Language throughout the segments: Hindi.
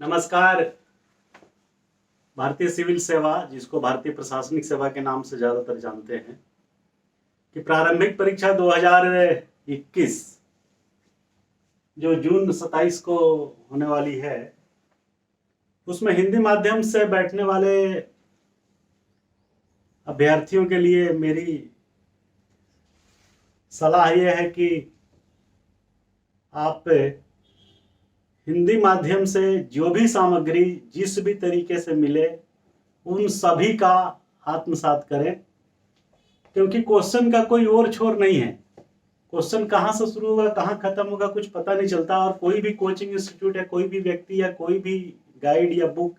नमस्कार। भारतीय सिविल सेवा, जिसको भारतीय प्रशासनिक सेवा के नाम से ज़्यादातर जानते हैं, कि प्रारंभिक परीक्षा 2021 जो जून 27 को होने वाली है, उसमें हिंदी माध्यम से बैठने वाले अभ्यर्थियों के लिए मेरी सलाह यह है कि आप हिंदी माध्यम से जो भी सामग्री जिस भी तरीके से मिले उन सभी का आत्मसात करें, क्योंकि क्वेश्चन का कोई और छोर नहीं है। क्वेश्चन कहाँ से शुरू होगा कहाँ खत्म होगा कुछ पता नहीं चलता। और कोई भी कोचिंग इंस्टीट्यूट या कोई भी व्यक्ति या कोई भी गाइड या बुक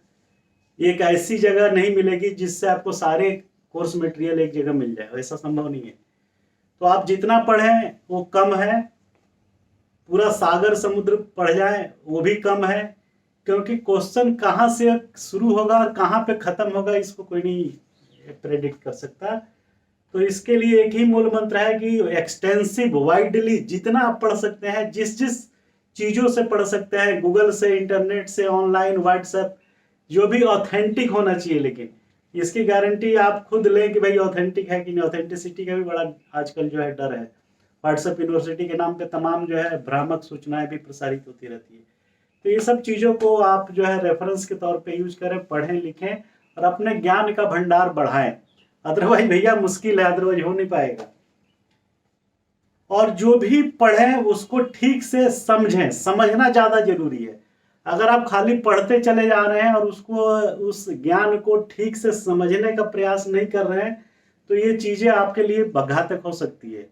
एक ऐसी जगह नहीं मिलेगी जिससे आपको सारे कोर्स मटेरियल एक जगह मिल जाए, ऐसा संभव नहीं है। तो आप जितना पढ़ें वो कम है, पूरा सागर समुद्र पढ़ जाए वो भी कम है, क्योंकि क्वेश्चन कहाँ से शुरू होगा और कहाँ पे खत्म होगा इसको कोई नहीं प्रेडिक्ट कर सकता। तो इसके लिए एक ही मूल मंत्र है कि एक्सटेंसिव, वाइडली, जितना आप पढ़ सकते हैं, जिस जिस चीज़ों से पढ़ सकते हैं, गूगल से, इंटरनेट से, ऑनलाइन, व्हाट्सएप, जो भी ऑथेंटिक होना चाहिए। लेकिन इसकी गारंटी आप खुद लें कि भाई ऑथेंटिक है कि नहीं। ऑथेंटिसिटी का भी बड़ा आजकल जो है डर है। व्हाट्सएप यूनिवर्सिटी के नाम पे तमाम जो है भ्रामक सूचनाएं भी प्रसारित होती रहती है। तो ये सब चीज़ों को आप जो है रेफरेंस के तौर पे यूज करें, पढ़ें, लिखें और अपने ज्ञान का भंडार बढ़ाएं। अदरवाइज भैया मुश्किल है, अदरवाइज हो नहीं पाएगा। और जो भी पढ़ें उसको ठीक से समझें, समझना ज़्यादा जरूरी है। अगर आप खाली पढ़ते चले जा रहे हैं और उस ज्ञान को ठीक से समझने का प्रयास नहीं कर रहे हैं तो ये चीज़ें आपके लिए घातक हो सकती है।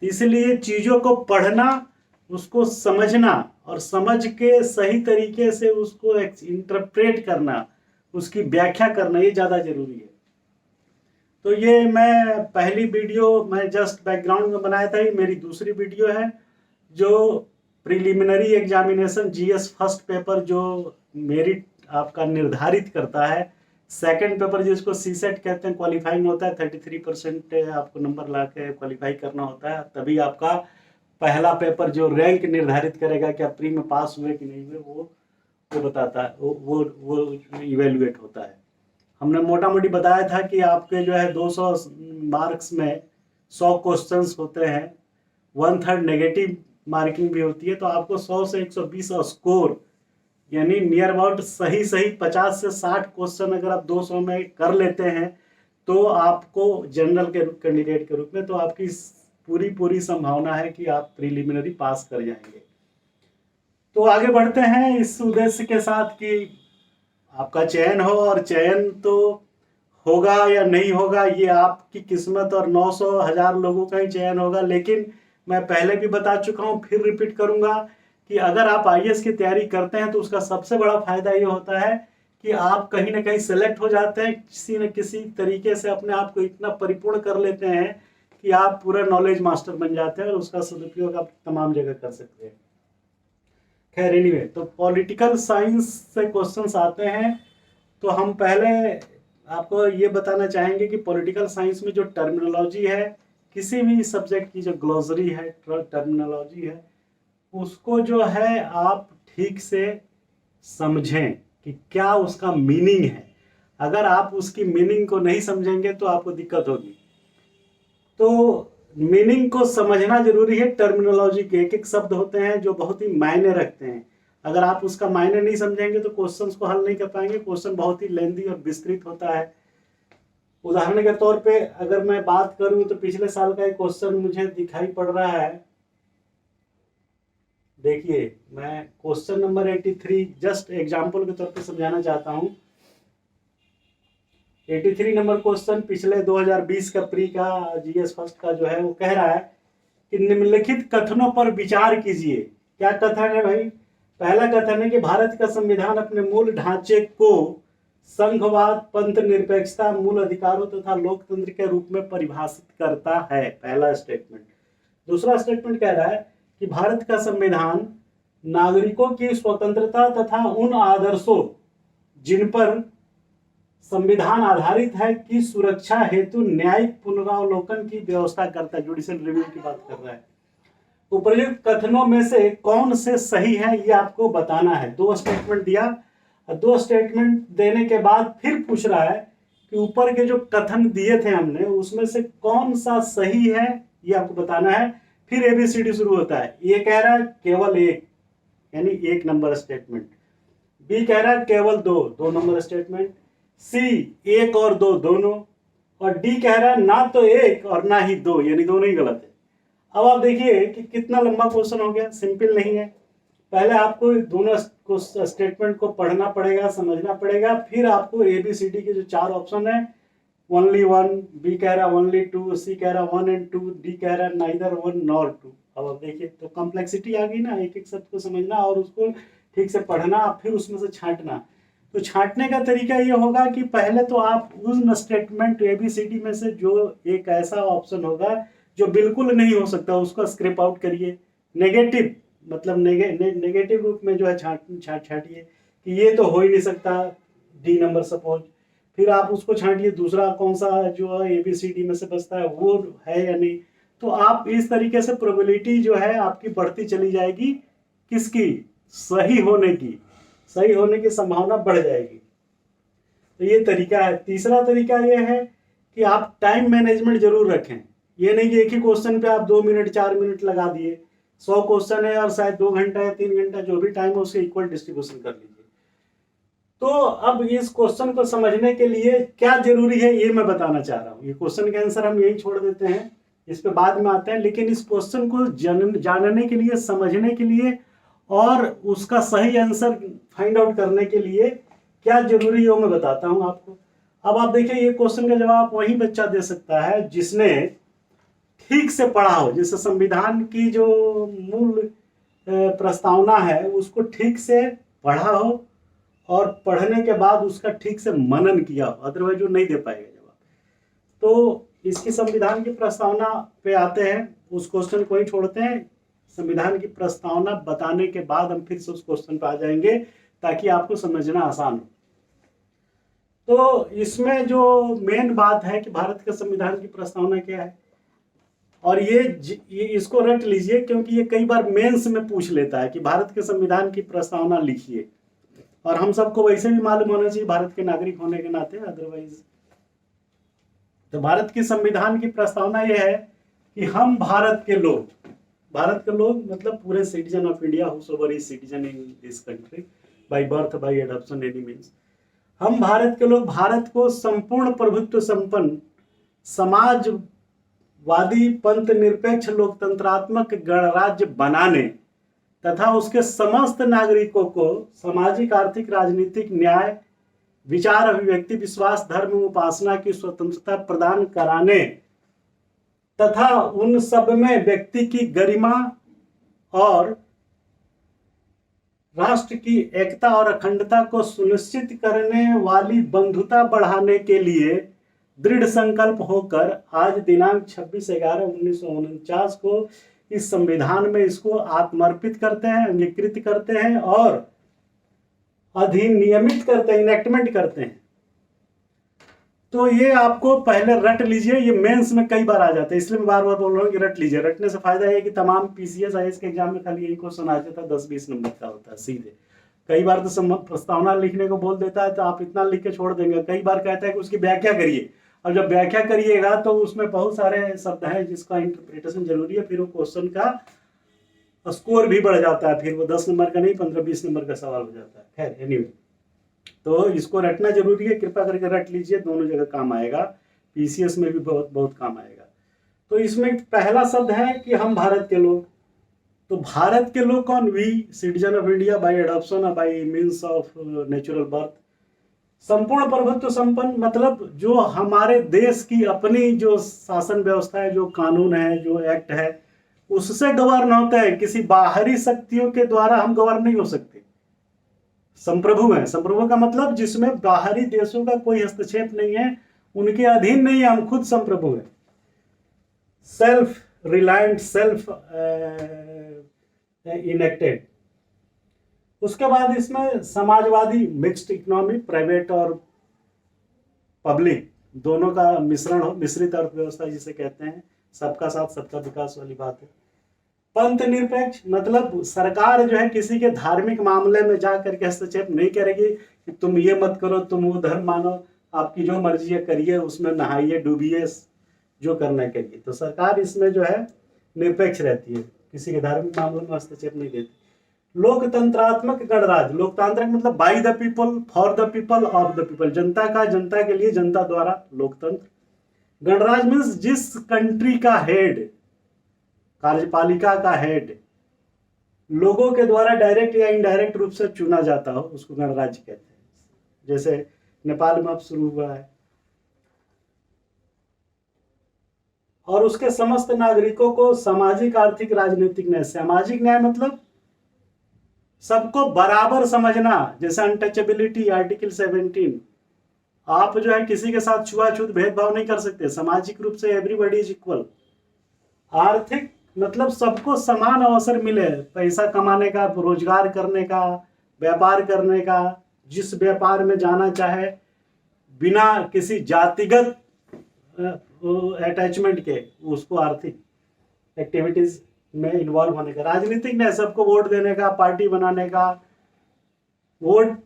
इसलिए चीज़ों को पढ़ना, उसको समझना और समझ के सही तरीके से उसको इंटरप्रेट करना, उसकी व्याख्या करना, ये ज़्यादा जरूरी है। तो ये मैं पहली वीडियो मैं जस्ट बैकग्राउंड में बनाया था। ये मेरी दूसरी वीडियो है जो preliminary examination GS first paper जो मेरिट आपका निर्धारित करता है। सेकंड पेपर जिसको सीसेट कहते हैं, क्वालिफाइंग होता है, 33% आपको नंबर ला के क्वालिफाई करना होता है, तभी आपका पहला पेपर जो रैंक निर्धारित करेगा कि आप प्री में पास हुए कि नहीं हुए वो बताता है, वो इवेल्युएट होता है। हमने मोटा मोटी बताया था कि आपके जो है 200 मार्क्स में 100 क्वेश्चंस होते हैं, 1/3 नेगेटिव मार्किंग भी होती है। तो आपको 100 से 120 स्कोर, यानी नियर अबाउट सही 50 से 60 क्वेश्चन अगर आप 200 में कर लेते हैं तो आपको जनरल के कैंडिडेट के रूप में तो आपकी पूरी संभावना है कि आप प्रीलिमिनरी पास कर जाएंगे। तो आगे बढ़ते हैं इस उद्देश्य के साथ कि आपका चयन हो, और चयन तो होगा या नहीं होगा ये आपकी किस्मत और 900 1000 लोगों का ही चयन होगा। लेकिन मैं पहले भी बता चुका हूँ, फिर रिपीट करूंगा कि अगर आप आईएएस की तैयारी करते हैं तो उसका सबसे बड़ा फायदा ये होता है कि आप कहीं ना कहीं सेलेक्ट हो जाते हैं, किसी न किसी तरीके से अपने आप को इतना परिपूर्ण कर लेते हैं कि आप पूरा नॉलेज मास्टर बन जाते हैं और उसका सदुपयोग आप तमाम जगह कर सकते हैं। खैर एनीवे, तो पॉलिटिकल साइंस से क्वेश्चंस आते हैं। तो हम पहले आपको ये बताना चाहेंगे कि पॉलिटिकल साइंस में जो टर्मिनोलॉजी है, किसी भी सब्जेक्ट की जो ग्लोसरी है, टर्मिनोलॉजी है, उसको जो है आप ठीक से समझें कि क्या उसका मीनिंग है। अगर आप उसकी मीनिंग को नहीं समझेंगे तो आपको दिक्कत होगी। तो मीनिंग को समझना जरूरी है। टर्मिनोलॉजी के एक एक शब्द होते हैं जो बहुत ही मायने रखते हैं। अगर आप उसका मायने नहीं समझेंगे तो क्वेश्चंस को हल नहीं कर पाएंगे। क्वेश्चन बहुत ही लेंथी और विस्तृत होता है। उदाहरण के तौर पे अगर मैं बात करूं तो पिछले साल का एक क्वेश्चन मुझे दिखाई पड़ रहा है। देखिए, मैं क्वेश्चन नंबर 83 जस्ट एग्जाम्पल के तौर पे समझाना चाहता हूं। 83 नंबर क्वेश्चन पिछले 2020 का प्री का जीएस फर्स्ट का जो है वो कह रहा है कि निम्नलिखित कथनों पर विचार कीजिए। क्या कथन है भाई? पहला कथन है कि भारत का संविधान अपने मूल ढांचे को संघवाद, पंथ निरपेक्षता, मूल अधिकारों तथा लोकतंत्र के रूप में परिभाषित करता है। पहला स्टेटमेंट। दूसरा स्टेटमेंट कह रहा है कि भारत का संविधान नागरिकों की स्वतंत्रता तथा उन आदर्शों जिन पर संविधान आधारित है की सुरक्षा हेतु न्यायिक पुनरावलोकन की व्यवस्था करता है। जुडिशियल रिव्यू की बात कर रहा है। उपर्युक्त कथनों में से कौन से सही है ये आपको बताना है। 2 स्टेटमेंट दिया, और 2 स्टेटमेंट देने के बाद फिर पूछ रहा है कि ऊपर के जो कथन दिए थे हमने उसमें से कौन सा सही है ये आपको बताना है। फिर ABCD शुरू होता है। ये कह रहा है केवल एक, यानी 1 नंबर स्टेटमेंट। बी कह रहा है केवल 2 नंबर स्टेटमेंट। सी 1 और 2 दोनों। और डी कह रहा है ना तो 1 और ना ही 2, यानी दोनों ही गलत है। अब आप देखिए कि कितना लंबा क्वेश्चन हो गया, सिंपल नहीं है। पहले आपको दोनों स्टेटमेंट को पढ़ना पड़ेगा, समझना पड़ेगा, फिर आपको ABCD के जो 4 ऑप्शन है, ओनली 1, बी कह रहा है ओनली 2, सी कह रहा है 1 and 2, डी कह रहा है नाइदर 1 nor 2। अब आप देखिए तो कॉम्प्लेक्सिटी आ गई ना, एक एक शब्द को समझना और उसको ठीक से पढ़ना, फिर उसमें से छांटना। तो छांटने का तरीका ये होगा कि पहले तो आप उन स्टेटमेंट ABCD में से जो एक ऐसा ऑप्शन होगा जो बिल्कुल नहीं हो सकता उसको स्क्रैप आउट करिए। नेगेटिव मतलब नेगेटिव रूप में जो है छांटिए कि ये तो हो ही नहीं सकता, डी नंबर सपोज। फिर आप उसको छांटिए, दूसरा कौन सा जो है ABCD में से बचता है वो है या नहीं। तो आप इस तरीके से प्रोबेबिलिटी जो है आपकी बढ़ती चली जाएगी, किसकी, सही होने की, सही होने की संभावना बढ़ जाएगी। तो ये तरीका है। तीसरा तरीका ये है कि आप टाइम मैनेजमेंट जरूर रखें। ये नहीं कि एक ही क्वेश्चन पे आप 2 मिनट 4 मिनट लगा दिए। 100 क्वेश्चन है और शायद 2 घंटा या 3 घंटा जो भी टाइम है उसके इक्वल डिस्ट्रीब्यूशन कर लीजिए। तो अब इस क्वेश्चन को समझने के लिए क्या जरूरी है ये मैं बताना चाह रहा हूँ। ये क्वेश्चन का आंसर हम यही छोड़ देते हैं, इस पे बाद में आते हैं। लेकिन इस क्वेश्चन को जानने के लिए, समझने के लिए और उसका सही आंसर फाइंड आउट करने के लिए क्या जरूरी है वो मैं बताता हूँ आपको। अब आप देखिए ये क्वेश्चन का जवाब वही बच्चा दे सकता है जिसने ठीक से पढ़ा हो, जिससे संविधान की जो मूल प्रस्तावना है उसको ठीक से पढ़ा हो और पढ़ने के बाद उसका ठीक से मनन किया हो, अदरवाइज वो नहीं दे पाएगा जवाब। तो इसकी संविधान की प्रस्तावना पे आते हैं, उस क्वेश्चन को ही छोड़ते हैं। संविधान की प्रस्तावना बताने के बाद हम फिर से उस क्वेश्चन पे आ जाएंगे ताकि आपको समझना आसान हो। तो इसमें जो मेन बात है कि भारत के संविधान की प्रस्तावना क्या है, और ये इसको रट लीजिए क्योंकि ये कई बार मेंस में पूछ लेता है कि भारत के संविधान की प्रस्तावना लिखिए, और हम सबको वैसे भी मालूम होना चाहिए भारत के नागरिक होने के नाते, अदरवाइज। तो भारत की संविधान की प्रस्तावना यह है कि हम भारत के लोग मतलब पूरे citizen of India, हुसोएवर is citizen in this country by birth bye adoption any means, हम भारत के लोग भारत को संपूर्ण प्रभुत्व संपन्न समाजवादी पंथ निरपेक्ष लोकतंत्रात्मक गणराज्य बनाने तथा उसके समस्त नागरिकों को सामाजिक, आर्थिक, राजनीतिक, न्याय, विचार, अभिव्यक्ति, विश्वास, धर्म, उपासना की स्वतंत्रता प्रदान कराने तथा उन सब में व्यक्ति की गरिमा और राष्ट्र की एकता और अखंडता को सुनिश्चित करने वाली बंधुता बढ़ाने के लिए दृढ़ संकल्प होकर आज दिनांक 26/11/1949 को इस संविधान में इसको आत्मर्पित करते हैं, अंगीकृत करते हैं और अधिनियमित करते हैं, इनेक्टमेंट करते हैं। तो ये आपको पहले रट लीजिए, ये मेंस में कई बार आ जाते हैं, इसलिए मैं बार बार बोल रहा हूँ कि रट लीजिए। रटने से फायदा है कि तमाम PCS IAS के एग्जाम में खाली यही क्वेश्चन आ जाता है, 10-20 नंबर का होता है सीधे। कई बार तो प्रस्तावना लिखने को बोल देता है तो आप इतना लिख के छोड़ देंगे। कई बार कहता है कि उसकी व्याख्या करिए, और जब व्याख्या करिएगा तो उसमें बहुत सारे शब्द हैं जिसका इंटरप्रिटेशन जरूरी है, फिर वो क्वेश्चन का स्कोर भी बढ़ जाता है, फिर वो 10 नंबर का नहीं 15-20 नंबर का सवाल हो जाता है। खैर एनीवे, तो इसको रटना जरूरी है, कृपा करके रट लीजिए, दोनों जगह काम आएगा, PCS में भी बहुत बहुत काम आएगा। तो इसमें पहला शब्द है कि हम भारत के लोग। तो भारत के लोग कौन? We citizen of India by adoption और by means of natural birth. संपूर्ण प्रभुत्व संपन्न मतलब जो हमारे देश की अपनी जो शासन व्यवस्था है, जो कानून है, जो एक्ट है, उससे गवर्न होता है। किसी बाहरी शक्तियों के द्वारा हम गवर्न नहीं हो सकते। संप्रभु है। संप्रभु का मतलब जिसमें बाहरी देशों का कोई हस्तक्षेप नहीं है, उनके अधीन नहीं है, हम खुद संप्रभु है। Self reliant, self enacted. उसके बाद इसमें समाजवादी, मिक्स्ड इकोनॉमी, प्राइवेट और पब्लिक दोनों का मिश्रण हो, मिश्रित अर्थव्यवस्था जिसे कहते हैं, सबका साथ सबका विकास वाली बात है। पंथ निरपेक्ष मतलब सरकार जो है किसी के धार्मिक मामले में जा करके हस्तक्षेप नहीं करेगी कि तुम ये मत करो, तुम वो धर्म मानो, आपकी जो मर्जी है करिए, उसमें नहाइए डूबिए, जो करना करिए। तो सरकार इसमें जो है निरपेक्ष रहती है, किसी के धार्मिक मामलों में हस्तक्षेप नहीं देती। लोकतंत्रात्मक गणराज्य, लोकतांत्रिक मतलब by the people, for the people, of the people, जनता का, जनता के लिए, जनता द्वारा, लोकतंत्र। गणराज्य मीन्स जिस कंट्री का हेड, कार्यपालिका का हेड लोगों के द्वारा डायरेक्ट या इनडायरेक्ट रूप से चुना जाता हो, उसको गणराज्य कहते हैं। जैसे नेपाल में अब शुरू हुआ है। और उसके समस्त नागरिकों को सामाजिक, आर्थिक, राजनीतिक न्याय। सामाजिक न्याय मतलब सबको बराबर समझना, जैसे अनटचेबिलिटी, आर्टिकल 17। आप जो है किसी के साथ छुआछूत भेदभाव नहीं कर सकते, सामाजिक रूप से एवरीबॉडी इज इक्वल। आर्थिक मतलब सबको समान अवसर मिले, पैसा कमाने का, रोजगार करने का, व्यापार करने का, जिस व्यापार में जाना चाहे बिना किसी जातिगत अटैचमेंट के, उसको आर्थिक एक्टिविटीज में इन्वॉल्व होने का। राजनीतिक ने सबको वोट देने का, पार्टी बनाने का, वोट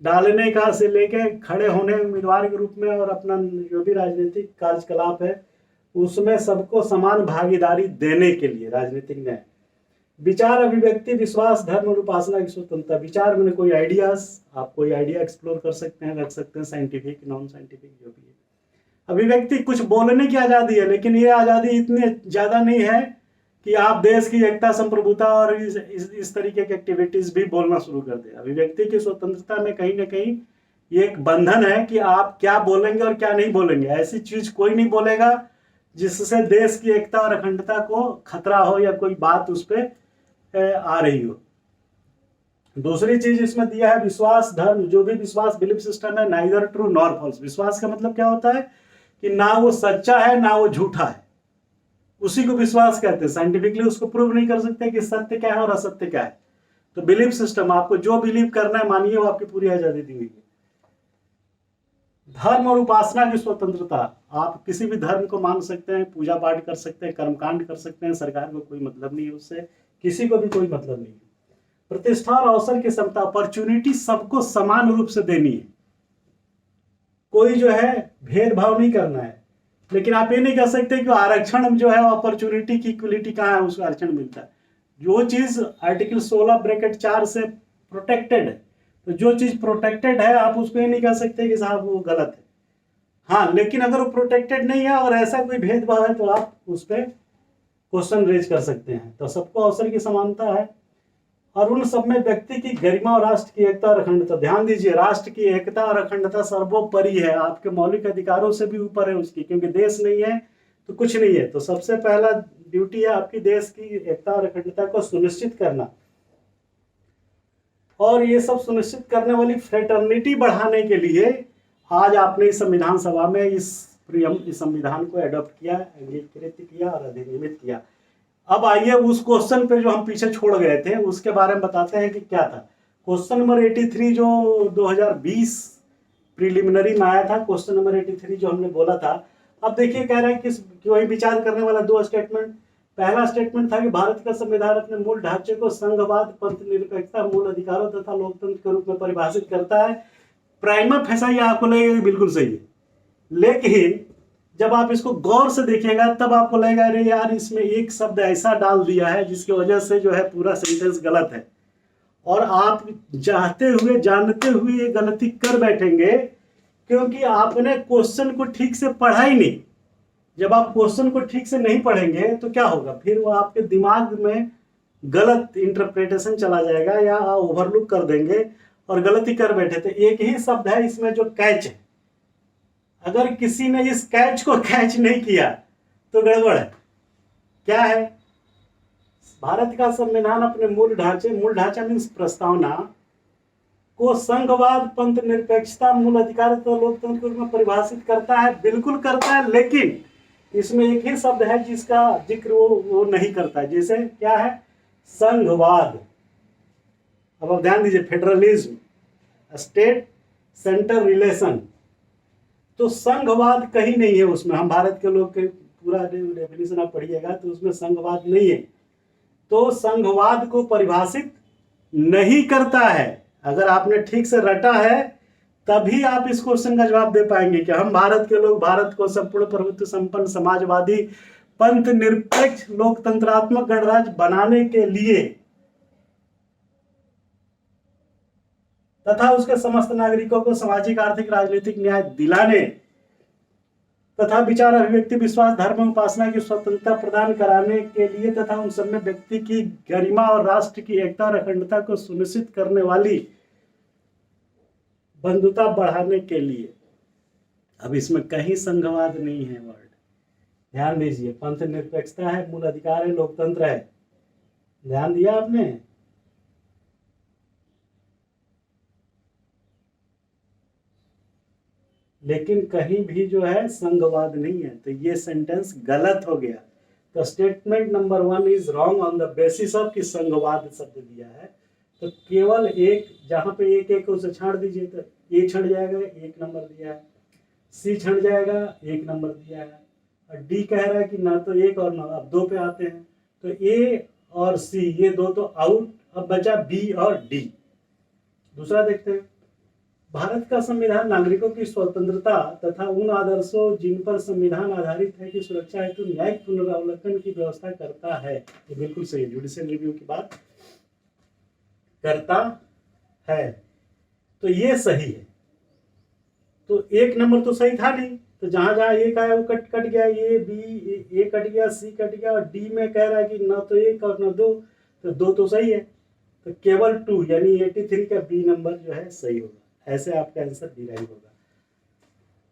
डालने का से लेके खड़े होने उम्मीदवार के रूप में, और अपना जो भी राजनीतिक कार्यकलाप है उसमें सबको समान भागीदारी देने के लिए राजनीतिक न्याय। विचार, अभिव्यक्ति, विश्वास, धर्म और उपासना की स्वतंत्रता। विचार मैंने कोई आइडियाज, आप कोई आइडिया एक्सप्लोर कर सकते हैं, रख सकते हैं, साइंटिफिक, नॉन साइंटिफिक, जो भी है। अभिव्यक्ति कुछ बोलने की आजादी है, लेकिन ये आजादी इतनी ज्यादा नहीं है कि आप देश की एकता, संप्रभुता और इस तरीके की एक्टिविटीज भी बोलना शुरू कर दें। अभिव्यक्ति की स्वतंत्रता में कहीं ना कहीं ये एक बंधन है कि आप क्या बोलेंगे और क्या नहीं बोलेंगे। ऐसी चीज कोई नहीं बोलेगा जिससे देश की एकता और अखंडता को खतरा हो या कोई बात उस पर आ रही हो। दूसरी चीज इसमें दिया है विश्वास, धर्म, जो भी विश्वास, बिलीफ सिस्टम है, नाइदर ट्रू नॉर फॉल्स। विश्वास का मतलब क्या होता है कि ना वो सच्चा है ना वो झूठा है, उसी को विश्वास कहते हैं। साइंटिफिकली उसको प्रूव नहीं कर सकते कि सत्य क्या है और असत्य क्या है। तो बिलीफ सिस्टम, आपको जो बिलीव करना है मानिए, वो आपकी पूरी आजादी दी हुई है। धर्म और उपासना की स्वतंत्रता, आप किसी भी धर्म को मान सकते हैं, पूजा पाठ कर सकते हैं, कर्मकांड कर सकते हैं, सरकार को कोई मतलब नहीं है उससे, किसी को भी कोई मतलब नहीं है। प्रतिष्ठा और अवसर की समता, अपॉर्चुनिटी सबको समान रूप से देनी है, कोई जो है भेदभाव नहीं करना है। लेकिन आप ये नहीं कह सकते कि आरक्षण जो है अपॉर्चुनिटी की इक्वलिटी कहाँ है, उसको आरक्षण मिलता है। जो चीज आर्टिकल 16(4) से प्रोटेक्टेड है, तो जो चीज प्रोटेक्टेड है आप उसको ये नहीं कह सकते कि साहब वो गलत है। हाँ, लेकिन अगर वो प्रोटेक्टेड नहीं है और ऐसा कोई भेदभाव है तो आप उस पर क्वेश्चन रेज कर सकते हैं। तो सबको अवसर की समानता है, और उन सब में व्यक्ति की गरिमा और राष्ट्र की एकता और अखंडता। ध्यान दीजिए, राष्ट्र की एकता और अखंडता सर्वोपरि है, आपके मौलिक अधिकारों से भी ऊपर है उसकी, क्योंकि देश नहीं है तो कुछ नहीं है। तो सबसे पहला ड्यूटी है आपकी देश की एकता और अखंडता को सुनिश्चित करना, और ये सब सुनिश्चित करने वाली फ्रेटर्निटी बढ़ाने के लिए आज आपने इस संविधान सभा में इस संविधान को एडॉप्ट किया, अंगीकृत किया और अधिनियमित किया। अब आइए उस क्वेश्चन पे जो हम पीछे छोड़ गए थे उसके बारे में बताते हैं कि क्या था। क्वेश्चन नंबर 83 जो 2020 प्रीलिमिनरी में आया था, क्वेश्चन नंबर 83 जो हमने बोला था। अब देखिए कह रहा है कि वही विचार करने वाला दो स्टेटमेंट। पहला स्टेटमेंट था कि भारत का संविधान अपने मूल ढांचे को संघवाद, पंथ निरपेक्षता, मूल अधिकारों तथा लोकतंत्र के रूप में परिभाषित करता है। प्राइमा फेसा ये आपको लगेगा बिल्कुल सही है, लेकिन जब आप इसको गौर से देखिएगा तब आपको लगेगा अरे यार इसमें एक शब्द ऐसा डाल दिया है जिसकी वजह से जो है पूरा सेंटेंस गलत है, और आप चाहते हुए जानते हुए ये गलती कर बैठेंगे क्योंकि आपने क्वेश्चन को ठीक से पढ़ा ही नहीं। जब आप क्वेश्चन को ठीक से नहीं पढ़ेंगे तो क्या होगा, फिर वो आपके दिमाग में गलत इंटरप्रिटेशन चला जाएगा या आप ओवरलुक कर देंगे और गलती कर बैठे थे। एक ही शब्द है इसमें जो कैच है, अगर किसी ने इस कैच को कैच नहीं किया तो गड़बड़ है। क्या है, भारत का संविधान अपने मूल ढांचा मीन्स प्रस्तावना को संघवाद, पंथ निरपेक्षता, मूल अधिकार तो लोकतंत्र के रूप में परिभाषित करता है। बिल्कुल करता है, लेकिन इसमें एक ही शब्द है जिसका जिक्र वो नहीं करता। जैसे क्या है, संघवाद। अब आप ध्यान दीजिए, फेडरलिज्म, स्टेट सेंटर रिलेशन, तो संघवाद कहीं नहीं है उसमें। हम भारत के लोग के पूरा डेफिनेशन आप पढ़िएगा तो उसमें संघवाद नहीं है। तो संघवाद को परिभाषित नहीं करता है। अगर आपने ठीक से रटा है तभी आप इस क्वेश्चन का जवाब दे पाएंगे कि हम भारत के लोग भारत को संपूर्ण प्रभुत्व संपन्न समाजवादी पंथ निरपेक्ष लोकतंत्रात्मक गणराज्य बनाने के लिए तथा उसके समस्त नागरिकों को सामाजिक आर्थिक राजनीतिक न्याय दिलाने तथा विचार अभिव्यक्ति विश्वास धर्म उपासना की स्वतंत्रता प्रदान कराने के लिए तथा उन सब में व्यक्ति की गरिमा और राष्ट्र की एकता और अखंडता को सुनिश्चित करने वाली बंधुता बढ़ाने के लिए। अब इसमें कहीं संघवाद नहीं है वर्ड, ध्यान दीजिए। पंथ निरपेक्षता है, मूल अधिकार है, लोकतंत्र है, ध्यान दिया आपने। लेकिन कहीं भी जो है संघवाद नहीं है, तो ये सेंटेंस गलत हो गया। तो statement number 1 is wrong on the basis of कि संघवाद शब्द दिया है। तो केवल एक, जहां पे एक एक उसे छाड़ दीजिए तो ए छड़ जाएगा, 1 नंबर दिया है। सी छड़ जाएगा, 1 नंबर दिया है। और डी कह रहा है कि ना तो 1 और ना, अब 2 पे आते हैं तो ए और सी ये 2 तो आउट, अब बचा बी और डी। दूसरा देखते हैं, भारत का संविधान नागरिकों की स्वतंत्रता तथा उन आदर्शों जिन पर संविधान आधारित है की सुरक्षा हेतु न्यायिक पुनरावलोकन की व्यवस्था करता है। ये बिल्कुल सही है, जुडिशियल रिव्यू की बात करता है, तो ये सही है। तो 1 नंबर तो सही था नहीं, तो जहां जहां एक आया वो कट गया, ये बी ए कट गया, सी कट गया, और डी में कह रहा है कि ना तो 1 और ना 2, तो 2 तो सही है। तो केवल 2 यानी 83 का बी नंबर जो है सही होगा। ऐसे आपका आंसर डिराइव होगा।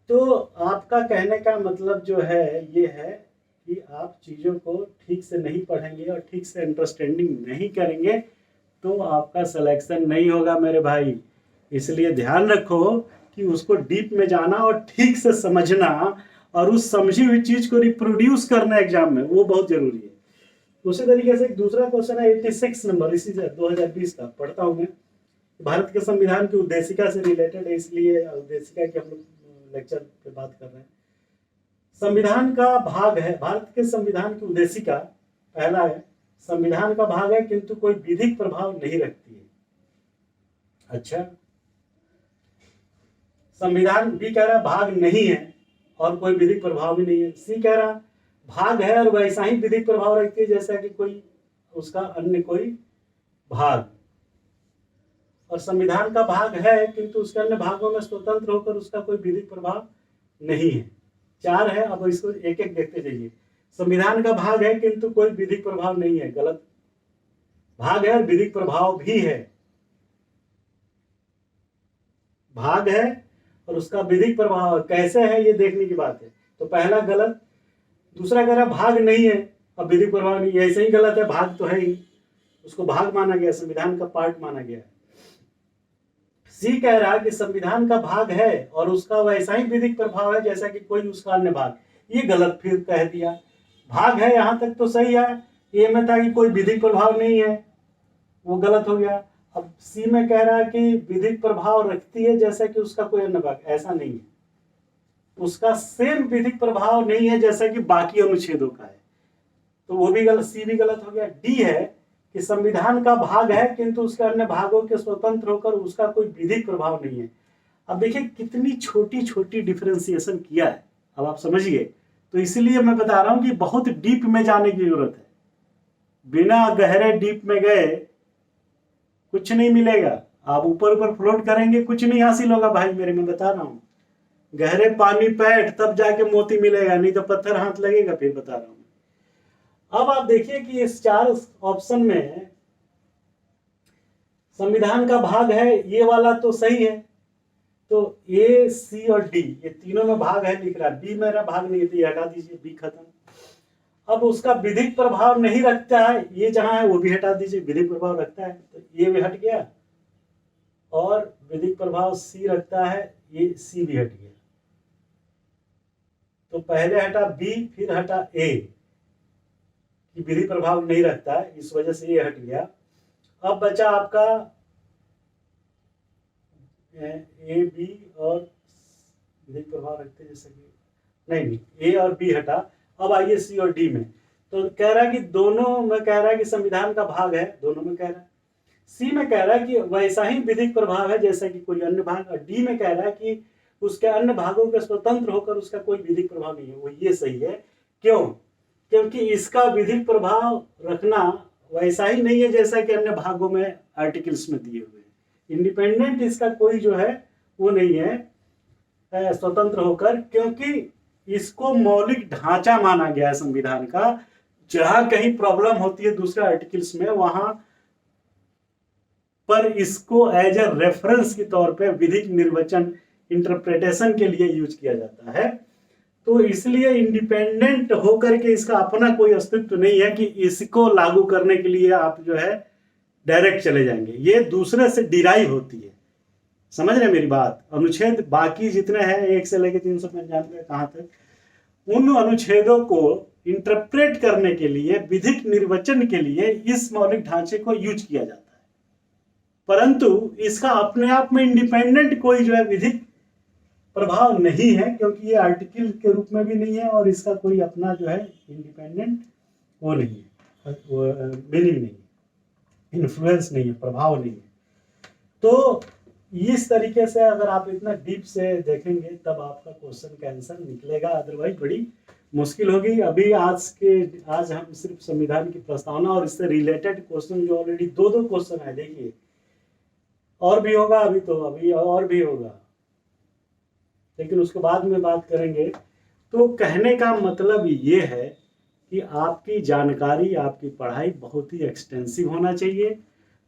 तो आपका कहने का मतलब जो है ये है कि आप चीज़ों को ठीक से नहीं पढ़ेंगे और ठीक से अंडरस्टैंडिंग नहीं करेंगे तो आपका सिलेक्शन नहीं होगा मेरे भाई। इसलिए ध्यान रखो कि उसको डीप में जाना और ठीक से समझना और उस समझी हुई चीज़ को रिप्रोड्यूस करना एग्जाम में, वो बहुत जरूरी है। उसी तरीके से एक दूसरा क्वेश्चन है 86 नंबर, इसी से 2020 का पढ़ता हूँ मैं। भारत के संविधान की उद्देशिका से रिलेटेड है, इसलिए उद्देशिका की हम लोग लेक्चर पे बात कर रहे हैं। संविधान का भाग है, भारत के संविधान की उद्देशिका पहला है संविधान का भाग है किंतु कोई विधिक प्रभाव नहीं रखती है। अच्छा, संविधान बी कह रहा भाग नहीं है और कोई विधिक प्रभाव भी नहीं है। सी कह रहा भाग है और वैसा ही विधिक प्रभाव रखती है जैसा कि कोई उसका अन्य कोई भाग, और संविधान का भाग है किंतु उसके अन्य भागों में स्वतंत्र होकर उसका कोई विधिक प्रभाव नहीं है। 4 है, अब इसको एक एक देखते जाइए। संविधान का भाग है किंतु कोई विधिक प्रभाव नहीं है, गलत। भाग है और विधिक प्रभाव भी है। भाग है और उसका विधिक प्रभाव कैसे है ये देखने की बात है। तो पहला गलत। दूसरा कह रहा भाग नहीं है और विधिक प्रभाव नहीं है, ऐसे ही गलत है। भाग तो है ही, उसको भाग माना गया, संविधान का पार्ट माना गया है। सी कह रहा कि संविधान का भाग है और उसका वैसा ही विधिक प्रभाव है जैसा कि कोई उसका अन्य भाग। ये गलत फिर कह दिया। भाग है यहां तक तो सही है, ए में था कि कोई विधिक प्रभाव नहीं है, वो गलत हो गया। अब सी में कह रहा है कि विधिक प्रभाव रखती है जैसा कि उसका कोई अन्य भाग, ऐसा नहीं है। उसका सेम विधिक प्रभाव नहीं है जैसा कि बाकी अनुच्छेदों का है, तो वो भी गलत, सी भी गलत हो गया। डी है कि संविधान का भाग है किंतु उसके अन्य भागों के स्वतंत्र होकर उसका कोई विधिक प्रभाव नहीं है। अब देखिए कितनी छोटी छोटी डिफरेंशिएशन किया है, अब आप समझिए। तो इसलिए मैं बता रहा हूं कि बहुत डीप में जाने की जरूरत है। बिना गहरे डीप में गए कुछ नहीं मिलेगा। आप ऊपर ऊपर फ्लोट करेंगे, कुछ नहीं हासिल होगा भाई मेरे, मैं बता रहा हूं। गहरे पानी पैठ तब जाके मोती मिलेगा, नहीं तो पत्थर हाथ लगेगा, फिर बता रहा हूं। अब आप देखिए कि इस 4 ऑप्शन में संविधान का भाग है, ये वाला तो सही है। तो ए, सी और डी ये तीनों में भाग है लिख रहा है, बी मेरा भाग नहीं है तो ये हटा दीजिए, बी खत्म। अब उसका विधिक प्रभाव नहीं रखता है, ये जहां है वो भी हटा दीजिए, विधिक प्रभाव रखता है तो ये भी हट गया, और विधिक प्रभाव सी रखता है, ये सी भी हट गया। तो पहले हटा बी, फिर हटा ए, कि विधि प्रभाव नहीं रखता है, इस वजह से ये हट गया। अब बचा आपका ए, बी और विधिक प्रभाव रखते जैसे कि नहीं, ए और बी हटा। अब आइए सी और डी में। तो कह रहा है कि दोनों में कह रहा है कि संविधान का भाग है, दोनों में कह रहा है। सी में कह रहा है कि वैसा ही विधिक प्रभाव है जैसा कि कोई अन्य भाग, और डी में कह रहा है कि उसके अन्य भागों के स्वतंत्र होकर उसका कोई विधिक प्रभाव नहीं है। वो ये सही है। क्यों? क्योंकि इसका विधिक प्रभाव रखना वैसा ही नहीं है जैसा कि अन्य भागों में आर्टिकल्स में दिए हुए हैं। इंडिपेंडेंट इसका कोई जो है वो नहीं है स्वतंत्र होकर, क्योंकि इसको मौलिक ढांचा माना गया है संविधान का। जहां कहीं प्रॉब्लम होती है दूसरे आर्टिकल्स में, वहां पर इसको एज ए रेफरेंस के तौर पे विधिक निर्वचन इंटरप्रिटेशन के लिए यूज किया जाता है। तो इसलिए इंडिपेंडेंट होकर के इसका अपना कोई अस्तित्व नहीं है कि इसको लागू करने के लिए आप जो है डायरेक्ट चले जाएंगे। ये दूसरे से डिराइव होती है। समझ रहे मेरी बात? अनुच्छेद बाकी जितने हैं 1 से लेकर 395 कहां तक, उन अनुच्छेदों को इंटरप्रेट करने के लिए, विधिक निर्वचन के लिए इस मौलिक ढांचे को यूज किया जाता है। परंतु इसका अपने आप में इंडिपेंडेंट कोई जो है विधिक प्रभाव नहीं है, क्योंकि ये आर्टिकल के रूप में भी नहीं है और इसका कोई अपना जो है इंडिपेंडेंट वो नहीं है, मीनिंग नहीं है, इन्फ्लुएंस नहीं है, प्रभाव नहीं है। तो इस तरीके से अगर आप इतना डीप से देखेंगे तब आपका क्वेश्चन का आंसर निकलेगा, अदरवाइज बड़ी मुश्किल होगी। अभी आज हम सिर्फ संविधान की प्रस्तावना और इससे रिलेटेड क्वेश्चन जो ऑलरेडी दो क्वेश्चन है, देखिए और भी होगा, अभी और भी होगा, लेकिन उसके बाद में बात करेंगे। तो कहने का मतलब ये है कि आपकी जानकारी, आपकी पढ़ाई बहुत ही एक्सटेंसिव होना चाहिए,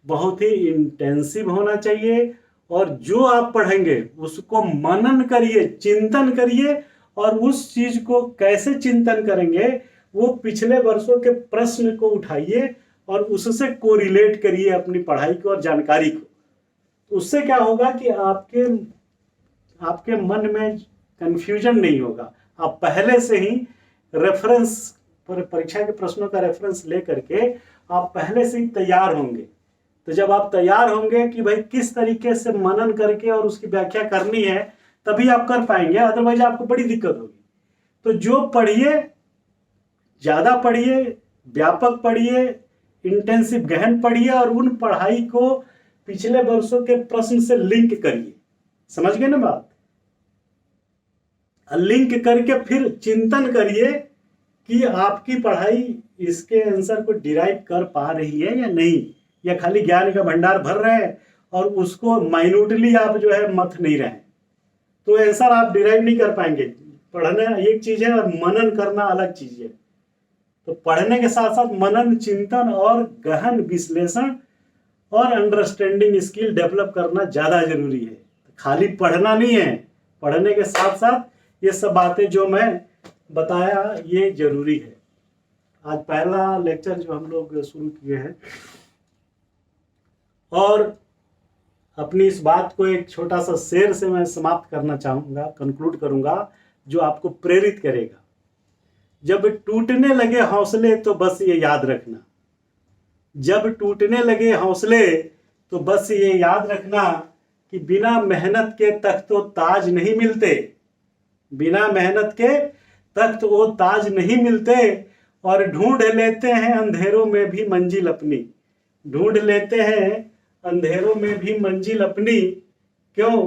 बहुत ही इंटेंसिव होना चाहिए, और जो आप पढ़ेंगे उसको मनन करिए, चिंतन करिए, और उस चीज को कैसे चिंतन करेंगे वो पिछले वर्षों के प्रश्न को उठाइए और उससे कोरिलेट करिए अपनी पढ़ाई को और जानकारी को। उससे क्या होगा कि आपके मन में कंफ्यूजन नहीं होगा। आप पहले से ही रेफरेंस पर, परीक्षा के प्रश्नों का रेफरेंस लेकर के आप पहले से ही तैयार होंगे। तो जब आप तैयार होंगे कि भाई किस तरीके से मनन करके और उसकी व्याख्या करनी है, तभी आप कर पाएंगे, अदरवाइज आपको बड़ी दिक्कत होगी। तो जो पढ़िए, ज्यादा पढ़िए, व्यापक पढ़िए, इंटेंसिव गहन पढ़िए, और उन पढ़ाई को पिछले वर्षों के प्रश्न से लिंक करिए। समझ गए ना बात? लिंक करके फिर चिंतन करिए कि आपकी पढ़ाई इसके आंसर को डिराइव कर पा रही है या नहीं, या खाली ज्ञान का भंडार भर रहे हैं और उसको माइन्यूटली आप जो है मथ नहीं रहे, तो आंसर आप डिराइव नहीं कर पाएंगे। पढ़ना एक चीज है और मनन करना अलग चीज है। तो पढ़ने के साथ साथ मनन, चिंतन और गहन विश्लेषण और अंडरस्टैंडिंग स्किल डेवलप करना ज्यादा जरूरी है। खाली पढ़ना नहीं है, पढ़ने के साथ साथ ये सब बातें जो मैं बताया ये जरूरी है। आज पहला लेक्चर जो हम लोग शुरू किए हैं, और अपनी इस बात को एक छोटा सा शेर से मैं समाप्त करना चाहूंगा, कंक्लूड करूंगा, जो आपको प्रेरित करेगा। जब टूटने लगे हौसले तो बस ये याद रखना, जब टूटने लगे हौसले तो बस ये याद रखना कि बिना मेहनत के तख्त वो ताज नहीं मिलते, बिना मेहनत के तख्त वो ताज नहीं मिलते, और ढूंढ लेते हैं अंधेरों में भी मंजिल अपनी, ढूंढ लेते हैं अंधेरों में भी मंजिल अपनी। क्यों?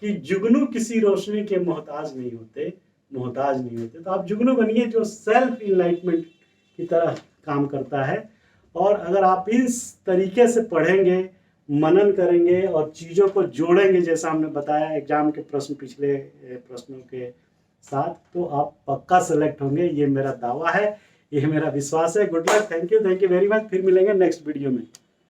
कि जुगनू किसी रोशनी के मोहताज नहीं होते, मोहताज नहीं होते। तो आप जुगनू बनिए जो सेल्फ इनलाइटमेंट की तरह काम करता है। और अगर आप इस तरीके से पढ़ेंगे, मनन करेंगे और चीज़ों को जोड़ेंगे, जैसा हमने बताया एग्जाम के प्रश्न पिछले प्रश्नों के साथ, तो आप पक्का सेलेक्ट होंगे। ये मेरा दावा है, ये मेरा विश्वास है। Good luck, thank you very much. फिर मिलेंगे नेक्स्ट वीडियो में।